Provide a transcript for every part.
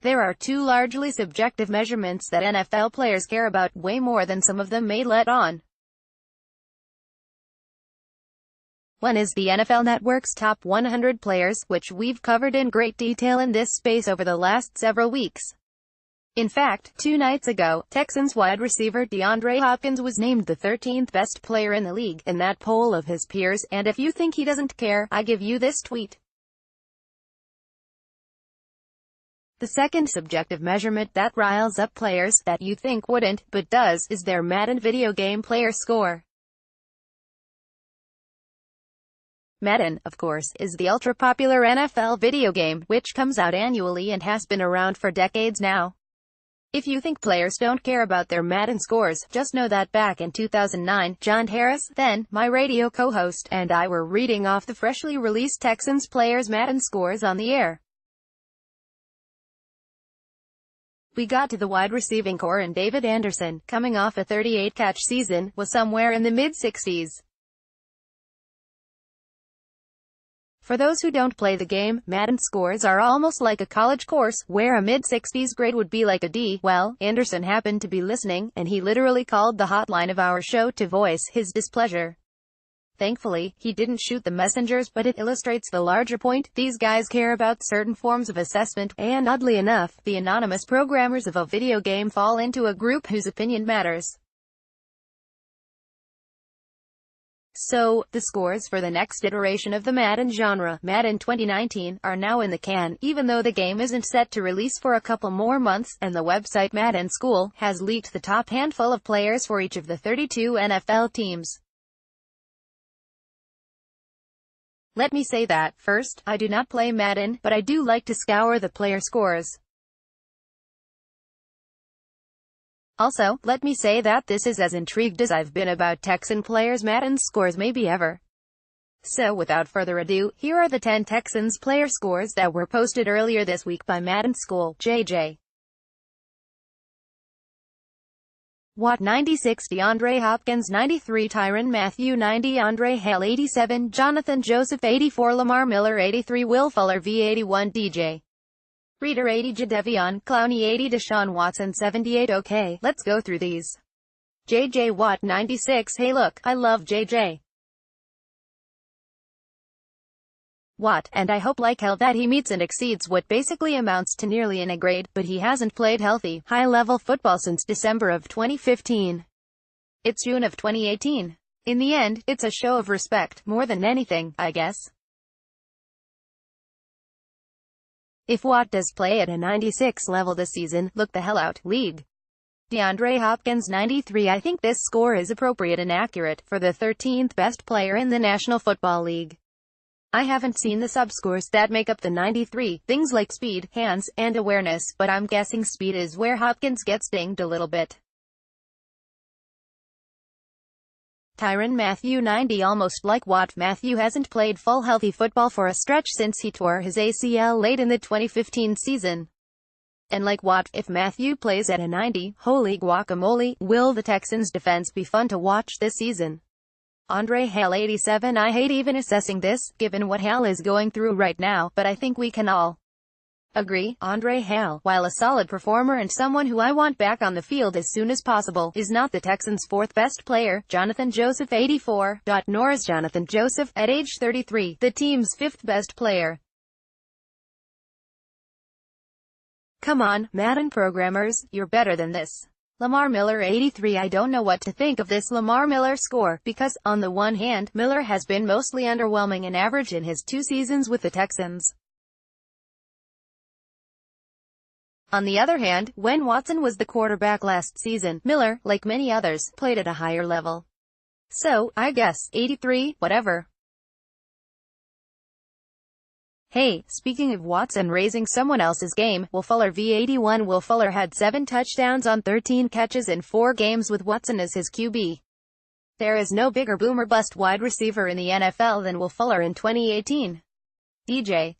There are two largely subjective measurements that NFL players care about, way more than some of them may let on. One is the NFL Network's top 100 players, which we've covered in great detail in this space over the last several weeks. In fact, 2 nights ago, Texans wide receiver DeAndre Hopkins was named the 13th best player in the league in that poll of his peers, and if you think he doesn't care, I give you this tweet. The second subjective measurement that riles up players, that you think wouldn't, but does, is their Madden video game player score. Madden, of course, is the ultra-popular NFL video game, which comes out annually and has been around for decades now. If you think players don't care about their Madden scores, just know that back in 2009, John Harris, then my radio co-host, and I were reading off the freshly released Texans players' Madden scores on the air. We got to the wide receiving core, and David Anderson, coming off a 38-catch season, was somewhere in the mid-60s. For those who don't play the game, Madden scores are almost like a college course, where a mid-60s grade would be like a D. Well, Anderson happened to be listening, and he literally called the hotline of our show to voice his displeasure. Thankfully, he didn't shoot the messengers, but it illustrates the larger point. These guys care about certain forms of assessment, and oddly enough, the anonymous programmers of a video game fall into a group whose opinion matters. So, the scores for the next iteration of the Madden genre, Madden 2019, are now in the can, even though the game isn't set to release for a couple more months, and the website Madden School has leaked the top handful of players for each of the 32 NFL teams. Let me say that, first, I do not play Madden, but I do like to scour the player scores. Also, let me say that this is as intrigued as I've been about Texan players' Madden scores maybe ever. So without further ado, here are the 10 Texans player scores that were posted earlier this week by Madden School. JJ Watt 96, DeAndre Hopkins 93, Tyrann Mathieu 90, Andre Hale 87, Jonathan Joseph 84, Lamar Miller 83, Will Fuller v 81, DJ Reader 80, Jadeveon Clowney 80, Deshaun Watson 78. Okay, let's go through these. JJ Watt 96, hey look, I love JJ Watt, and I hope like hell that he meets and exceeds what basically amounts to nearly an A grade, but he hasn't played healthy, high-level football since December of 2015. It's June of 2018. In the end, it's a show of respect, more than anything, I guess. If Watt does play at a 96 level this season, look the hell out, league. DeAndre Hopkins 93, I think this score is appropriate and accurate, for the 13th best player in the National Football League. I haven't seen the sub-scores that make up the 93, things like speed, hands, and awareness, but I'm guessing speed is where Hopkins gets dinged a little bit. Tyrann Mathieu 90, almost like Watt, Mathieu hasn't played full healthy football for a stretch since he tore his ACL late in the 2015 season. And like Watt, if Mathieu plays at a 90, holy guacamole, will the Texans' defense be fun to watch this season. Andre Hale 87, I hate even assessing this, given what Hale is going through right now, but I think we can all agree, Andre Hale, while a solid performer and someone who I want back on the field as soon as possible, is not the Texans' 4th best player. Jonathan Joseph 84. Nor is Jonathan Joseph, at age 33, the team's 5th best player. Come on, Madden programmers, you're better than this. Lamar Miller 83, I don't know what to think of this Lamar Miller score, because, on the one hand, Miller has been mostly underwhelming and average in his 2 seasons with the Texans. On the other hand, when Watson was the quarterback last season, Miller, like many others, played at a higher level. So, I guess, 83, whatever. Hey, speaking of Watson raising someone else's game, Will Fuller v 81. Will Fuller had 7 touchdowns on 13 catches in 4 games with Watson as his QB. There is no bigger boomer bust wide receiver in the NFL than Will Fuller in 2018. DJ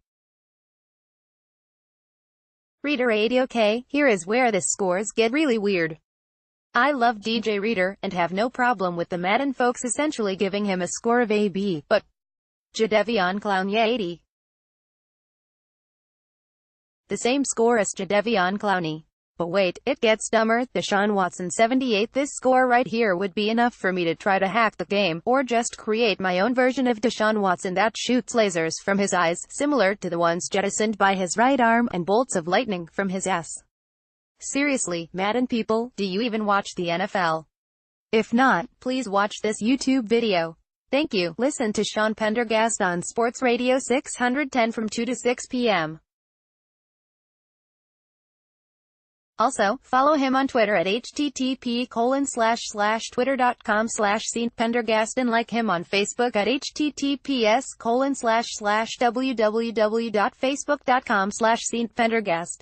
Reader 80. Okay, here is where the scores get really weird. I love DJ Reader, and have no problem with the Madden folks essentially giving him a score of AB, but Jadeveon Clowney 80. the same score as Jadeveon Clowney. But wait, it gets dumber. Deshaun Watson 78. This score right here would be enough for me to try to hack the game, or just create my own version of Deshaun Watson that shoots lasers from his eyes, similar to the ones jettisoned by his right arm, and bolts of lightning from his ass. Seriously, Madden people, do you even watch the NFL? If not, please watch this YouTube video. Thank you. Listen to Sean Pendergast on Sports Radio 610 from 2 to 6 p.m. Also, follow him on Twitter at http://twitter.com/StPendergast and like him on Facebook at https://www.facebook.com/StPendergast.